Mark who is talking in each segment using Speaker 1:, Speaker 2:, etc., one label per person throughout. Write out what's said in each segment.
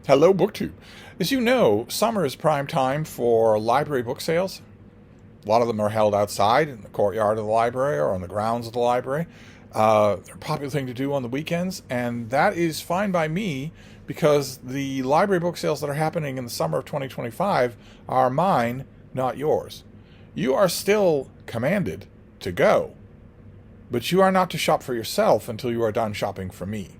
Speaker 1: Hello, BookTube. As you know, summer is prime time for library book sales. A lot of them are held outside in the courtyard of the library or on the grounds of the library. They're a popular thing to do on the weekends, and that is fine by me because the library book sales that are happening in the summer of 2025 are mine, not yours. You are still commanded to go, but you are not to shop for yourself until you are done shopping for me.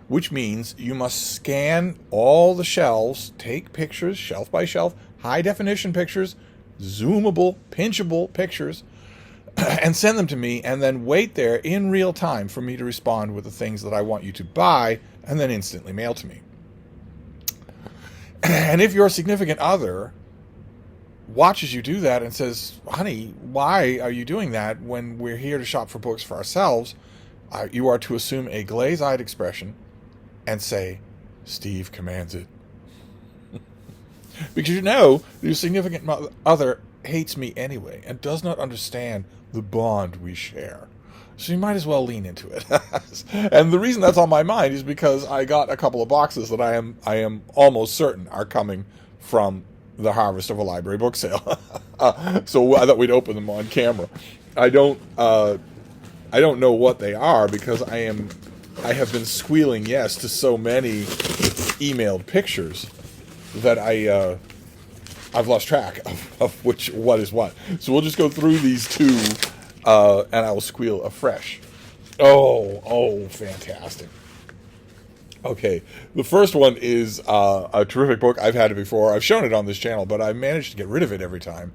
Speaker 1: Which means you must scan all the shelves, take pictures, shelf by shelf, high definition pictures, zoomable, pinchable pictures, and send them to me, and then wait there in real time for me to respond with the things that I want you to buy, and then instantly mail to me. And if your significant other watches you do that and says, honey, why are you doing that when we're here to shop for books for ourselves? You are to assume a glaze-eyed expression and say, Steve commands it. Because you know your significant other hates me anyway and does not understand the bond we share. So you might as well lean into it. And the reason that's on my mind is because I got a couple of boxes that I am almost certain are coming from the harvest of a library book sale. So I thought we'd open them on camera. I don't know what they are because I have been squealing yes to so many emailed pictures that I've lost track of what is what. So we'll just go through these two, and I will squeal afresh. Oh, fantastic. Okay, the first one is a terrific book. I've had it before. I've shown it on this channel, but I managed to get rid of it every time.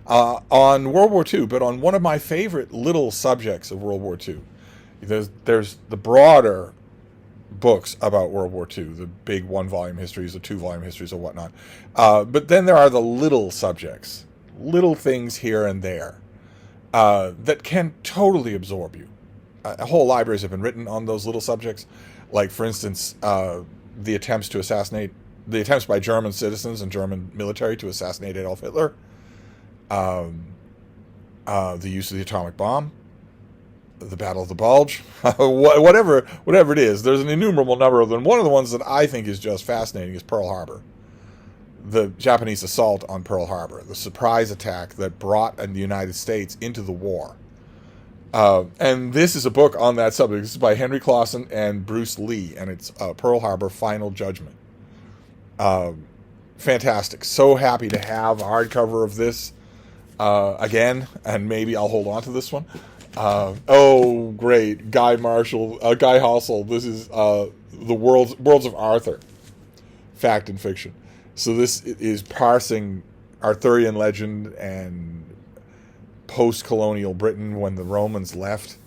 Speaker 1: On World War II, but on one of my favorite little subjects of World War II. There's the broader books about World War II, the big one-volume histories, the two-volume histories, or whatnot. But then there are the little subjects, little things here and there that can totally absorb you. Whole libraries have been written on those little subjects, like, for instance, the attempts by German citizens and German military to assassinate Adolf Hitler, the use of the atomic bomb, the Battle of the Bulge, whatever it is. There's an innumerable number of them. One of the ones that I think is just fascinating is Pearl Harbor. The Japanese assault on Pearl Harbor, the surprise attack that brought the United States into the war. And this is a book on that subject. This is by Henry Clausen and Bruce Lee, and it's Pearl Harbor Final Judgment. Fantastic. So happy to have a hardcover of this again, and maybe I'll hold on to this one. Great. Guy Hossel. This is the Worlds of Arthur, fact and fiction. So this is parsing Arthurian legend and post-colonial Britain when the Romans left,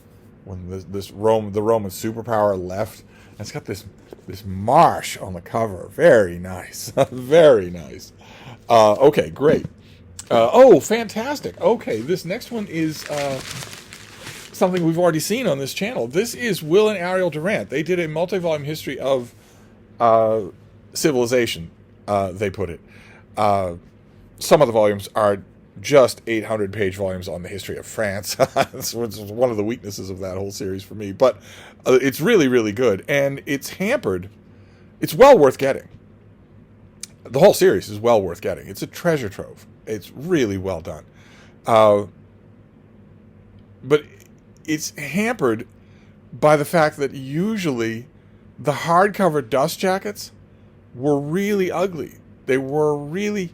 Speaker 1: when the Roman superpower left. And it's got this marsh on the cover. Very nice. Very nice. Okay, great. Fantastic. Okay, this next one is something we've already seen on this channel. This is Will and Ariel Durant. They did a multi-volume history of civilization, they put it. Some of the volumes are just 800-page volumes on the history of France. It's one of the weaknesses of that whole series for me. But it's really, really good. And it's hampered. It's well worth getting. The whole series is well worth getting. It's a treasure trove. It's really well done. But it's hampered by the fact that usually the hardcover dust jackets were really ugly. They were really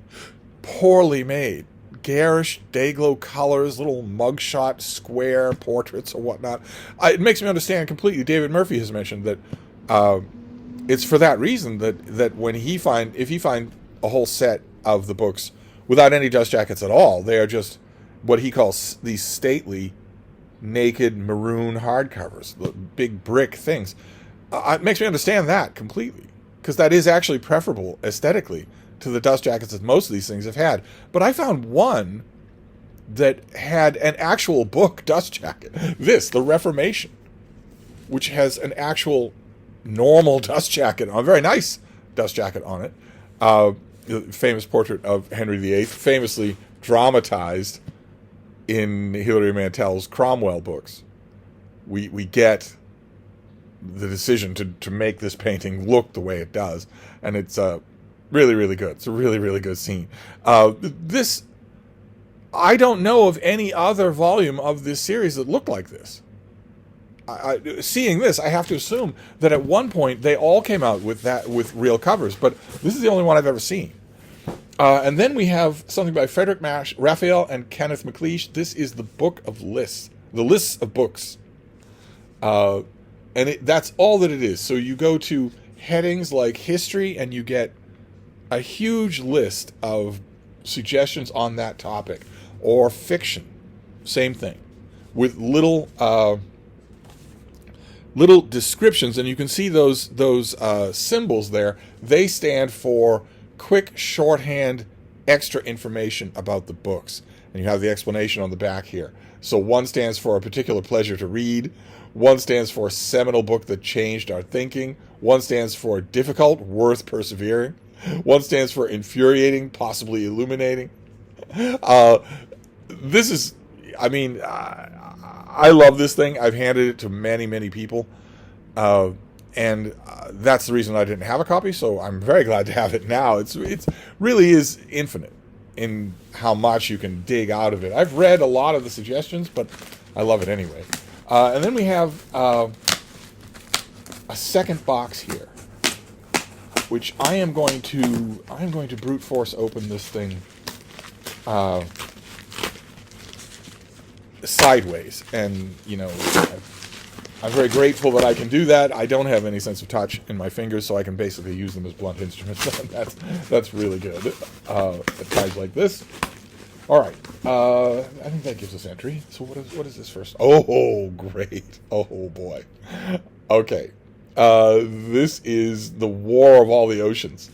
Speaker 1: poorly made. Garish, day-glow colors, little mugshot square portraits or whatnot. It makes me understand completely. David Murphy has mentioned that it's for that reason that if he find a whole set of the books without any dust jackets at all, they are just what he calls these stately, naked maroon hardcovers, the big brick things. It makes me understand that completely, because that is actually preferable aesthetically to the dust jackets that most of these things have had. But I found one that had an actual book dust jacket. The Reformation, which has an actual normal dust jacket, a very nice dust jacket on it. The famous portrait of Henry VIII, famously dramatized in Hilary Mantel's Cromwell books. We get the decision to make this painting look the way it does, and it's really, really good. It's a really, really good scene. This, I don't know of any other volume of this series that looked like this. Seeing this, I have to assume that at one point they all came out with real covers, but this is the only one I've ever seen. And then we have something by Frederick Raphael and Kenneth McLeish. This is the Book of Lists, the lists of books. And that's all that it is. So you go to headings like history, and you get a huge list of suggestions on that topic, or fiction, same thing, with little descriptions, and you can see those symbols there. They stand for quick shorthand extra information about the books, and you have the explanation on the back here. So one stands for a particular pleasure to read, one stands for a seminal book that changed our thinking, one stands for difficult, worth persevering, one stands for infuriating, possibly illuminating. This is, I mean, I love this thing. I've handed it to many, many people. And that's the reason I didn't have a copy, so I'm very glad to have it now. It's really is infinite in how much you can dig out of it. I've read a lot of the suggestions, but I love it anyway. And then we have a second box here, which I am going to brute force open this thing sideways, and you know, I'm very grateful that I can do that. I don't have any sense of touch in my fingers, so I can basically use them as blunt instruments. That's really good at times like this. All right, I think that gives us entry. So what is this first? Oh, great! Oh boy. Okay, this is the War of All the Oceans.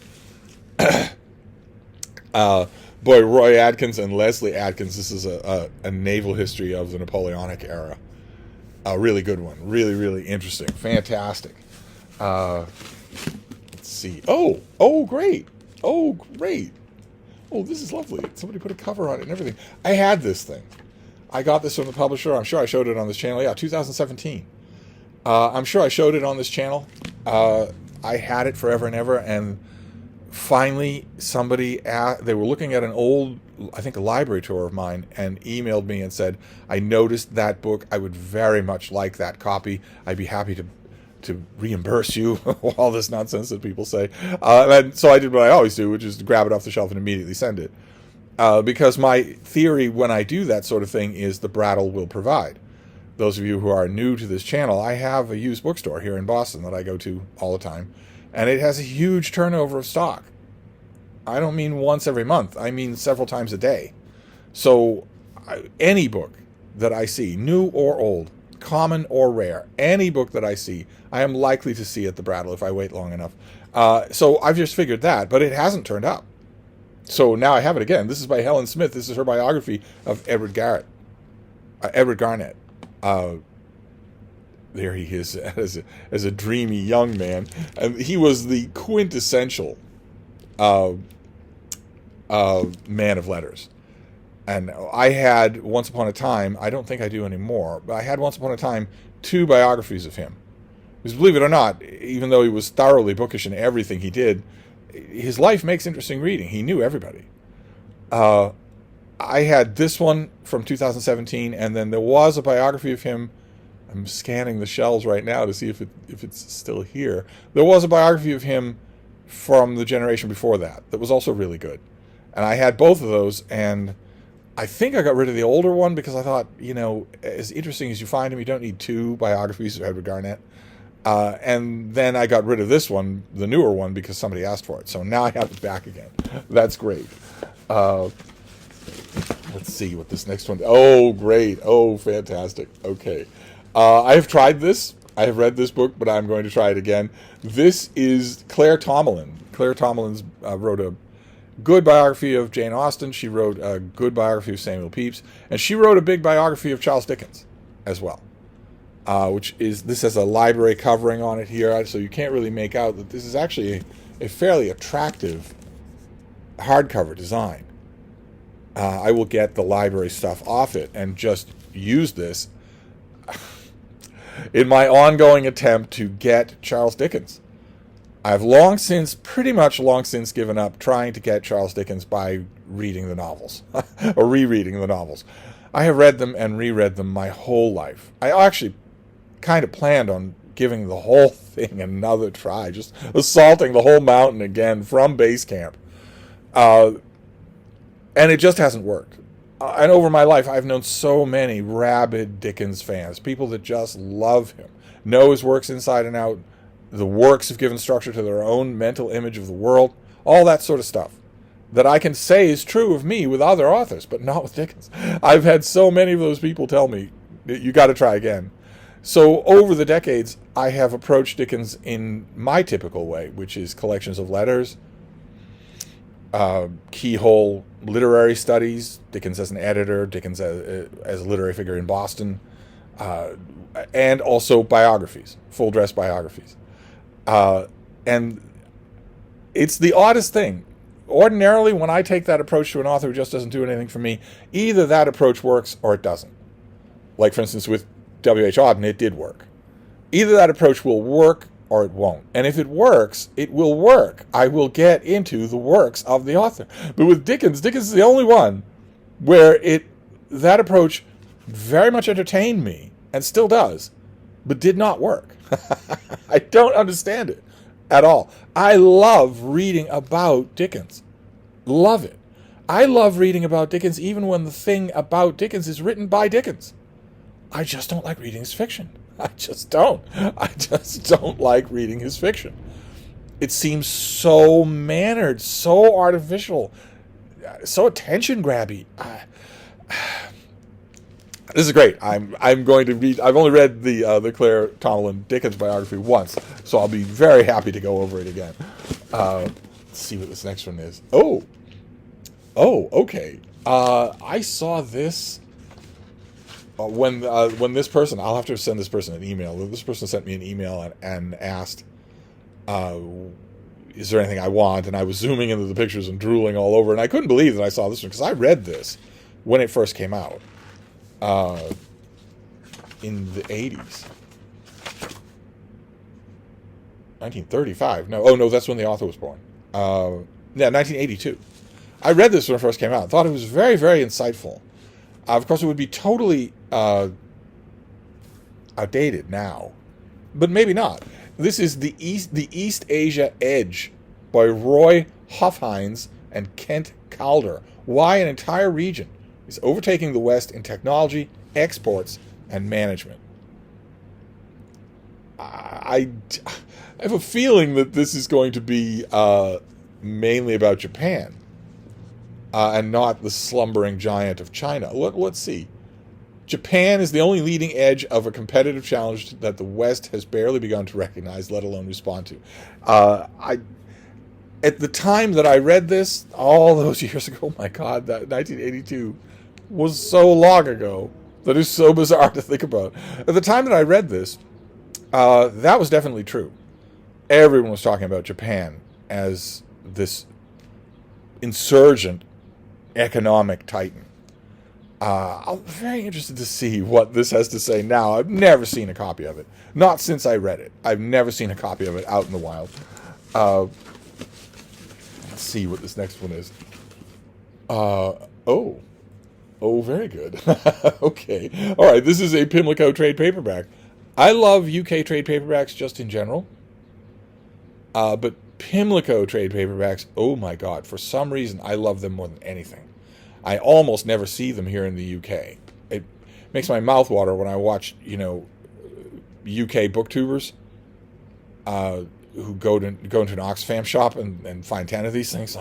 Speaker 1: Boy, Roy Adkins and Leslie Adkins. This is a naval history of the Napoleonic era. A really good one. Really, really interesting. Fantastic. Let's see. Oh, great. Oh, great. Oh, this is lovely. Somebody put a cover on it and everything. I had this thing. I got this from the publisher. I'm sure I showed it on this channel. Yeah, 2017. I'm sure I showed it on this channel. I had it forever and ever, and finally somebody, they were looking at an old, I think a library tour of mine, and emailed me and said, I noticed that book. I would very much like that copy. I'd be happy to reimburse you, all this nonsense that people say. And so I did what I always do, which is to grab it off the shelf and immediately send it. Because my theory when I do that sort of thing is the Brattle will provide. Those of you who are new to this channel, I have a used bookstore here in Boston that I go to all the time, and it has a huge turnover of stock. I don't mean once every month. I mean several times a day. So any book that I see, new or old, common or rare, any book that I see, I am likely to see at the Brattle if I wait long enough. So I've just figured that, but it hasn't turned up. So now I have it again. This is by Helen Smith. This is her biography of Edward Garnett. There he is as a dreamy young man. And he was the quintessential man of letters. And I had, once upon a time, I don't think I do anymore, but I had once upon a time 2 biographies of him. Because believe it or not, even though he was thoroughly bookish in everything he did, his life makes interesting reading. He knew everybody. I had this one from 2017, and then there was a biography of him. I'm scanning the shelves right now to see if it's still here. There was a biography of him from the generation before that was also really good. And I had both of those, and I think I got rid of the older one because I thought, you know, as interesting as you find him, you don't need 2 biographies of Edward Garnett. And then I got rid of this one, the newer one, because somebody asked for it. So now I have it back again. That's great. Let's see what this next one... Oh, great. Oh, fantastic. Okay. I have tried this. I have read this book, but I'm going to try it again. This is Claire Tomalin. Claire Tomalin wrote a good biography of Jane Austen. She wrote a good biography of Samuel Pepys. And she wrote a big biography of Charles Dickens as well. This has a library covering on it here, so you can't really make out that this is actually a fairly attractive hardcover design. I will get the library stuff off it and just use this. in my ongoing attempt to get Charles Dickens. I've pretty much long since given up trying to get Charles Dickens by reading the novels, or rereading the novels. I have read them and reread them my whole life. I actually kind of planned on giving the whole thing another try, just assaulting the whole mountain again from base camp. And it just hasn't worked. And over my life, I've known so many rabid Dickens fans, people that just love him, know his works inside and out. The works have given structure to their own mental image of the world, all that sort of stuff that I can say is true of me with other authors, but not with Dickens. I've had so many of those people tell me, you got to try again. So over the decades, I have approached Dickens in my typical way, which is collections of letters, keyhole literary studies, Dickens as an editor, Dickens as a literary figure in Boston, and also biographies, full-dress biographies. And it's the oddest thing. Ordinarily, when I take that approach to an author who just doesn't do anything for me, either that approach works or it doesn't. Like, for instance, with W.H. Auden, it did work. Either that approach will work or it won't. And if it works, it will work. I will get into the works of the author. But with Dickens is the only one where that approach very much entertained me, and still does, but did not work. I don't understand it at all. I love reading about Dickens. Love it. I love reading about Dickens even when the thing about Dickens is written by Dickens. I just don't like reading his fiction. I just don't like reading his fiction. It seems so mannered, so artificial, so attention grabby. This is great. I'm going to read. I've only read the Claire Tomlin Dickens biography once, so I'll be very happy to go over it again. Let's see what this next one is. Oh, okay. I saw this when this person. I'll have to send this person an email. This person sent me an email and asked, "Is there anything I want?" And I was zooming into the pictures and drooling all over, and I couldn't believe that I saw this one because I read this when it first came out. In the 80s. 1935. No, that's when the author was born. 1982. I read this when it first came out. Thought it was very, very insightful. Of course, it would be totally outdated now, but maybe not. This is the East Asia Edge by Roy Hofheinz and Kent Calder. Why an entire region is overtaking the West in technology, exports, and management. I have a feeling that this is going to be mainly about Japan and not the slumbering giant of China. Let's see. Japan is the only leading edge of a competitive challenge that the West has barely begun to recognize, let alone respond to. At the time that I read this, all those years ago, my God, that 1982 was so long ago that is so bizarre to think about. At the time that I read this, that was definitely true. Everyone was talking about Japan as this insurgent economic titan. I'm very interested to see what this has to say now. I've never seen a copy of it. Not since I read it. I've never seen a copy of it out in the wild. Let's see what this next one is. Oh, very good. Okay. All right, this is a Pimlico trade paperback. I love UK trade paperbacks just in general. But Pimlico trade paperbacks, oh my God, for some reason I love them more than anything. I almost never see them here in the UK. It makes my mouth water when I watch, UK booktubers who go into an Oxfam shop and find 10 of these things.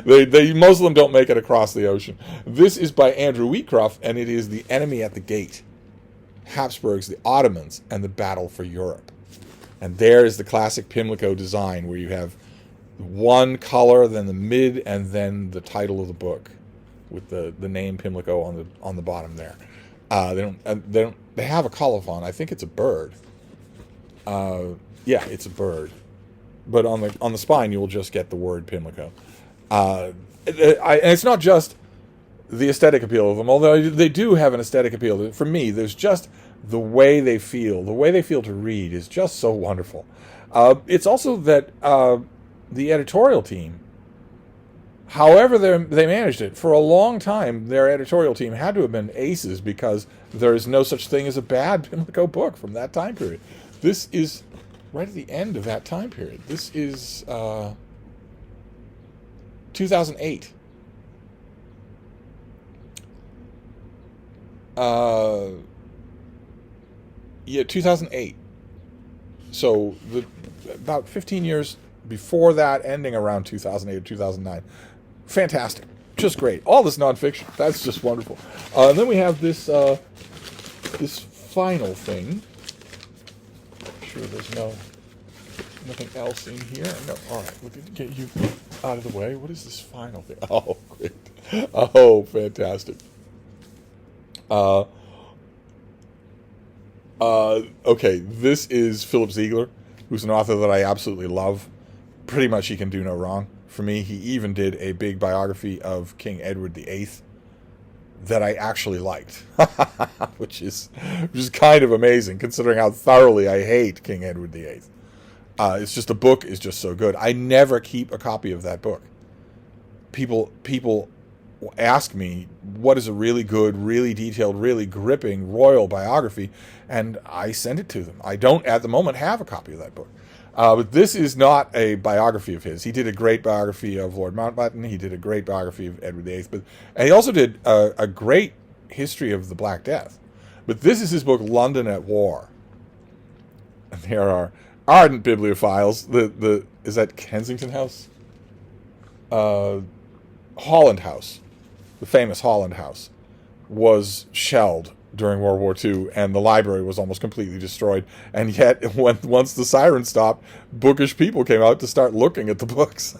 Speaker 1: They most of them don't make it across the ocean. This is by Andrew Wheatcroft, and it is The Enemy at the Gate, Habsburgs, the Ottomans, and the Battle for Europe. And there is the classic Pimlico design, where you have one color, then the mid, and then the title of the book, with the name Pimlico on the bottom there. They have a colophon. I think it's a bird. Yeah, it's a bird. But on the spine, you will just get the word Pimlico. And it's not just the aesthetic appeal of them, although they do have an aesthetic appeal. For me, there's just the way they feel to read is just so wonderful. It's also that the editorial team, however they managed it, for a long time, their editorial team had to have been aces because there is no such thing as a bad Pimlico book from that time period. This is right at the end of that time period. This is 2008. Yeah, 2008. So about 15 years before that, ending around 2008 or 2009. Fantastic. Just great. All this nonfiction. That's just wonderful. And then we have this this final thing. I'm sure there's nothing else in here. No. All right. We'll get you out of the way. What is this final thing? Oh, great. Oh, fantastic. Okay, this is Philip Ziegler, who's an author that I absolutely love. Pretty much he can do no wrong. For me, he even did a big biography of King Edward VIII that I actually liked, which is kind of amazing considering how thoroughly I hate King Edward VIII. It's just, the book is just so good. I never keep a copy of that book. People ask me what is a really good, really detailed, really gripping royal biography, and I send it to them. I don't at the moment have a copy of that book. But this is not a biography of his. He did a great biography of Lord Mountbatten. He did a great biography of Edward VIII. And he also did a great history of the Black Death. But this is his book, London at War. And there are ardent bibliophiles. Is that Kensington House? Holland House. The famous Holland House was shelled during World War II, and the library was almost completely destroyed. And yet, once the siren stopped, bookish people came out to start looking at the books.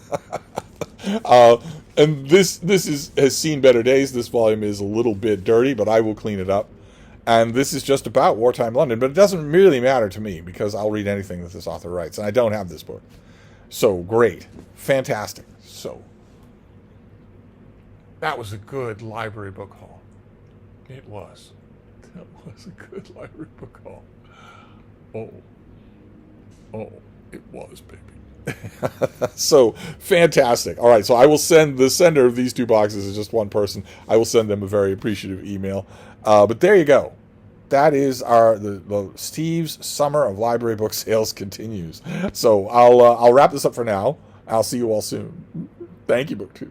Speaker 1: And this has seen better days. This volume is a little bit dirty, but I will clean it up. And this is just about wartime London, but it doesn't really matter to me because I'll read anything that this author writes, and I don't have this book. So great, fantastic. So that was a good library book haul. It was. That was a good library book haul. Oh, it was, baby. So fantastic. All right, so I will send the sender of these two boxes is just one person. I will send them a very appreciative email. But there you go. That is the Steve's Summer of Library Book Sales continues. So I'll wrap this up for now. I'll see you all soon. Thank you, BookTube.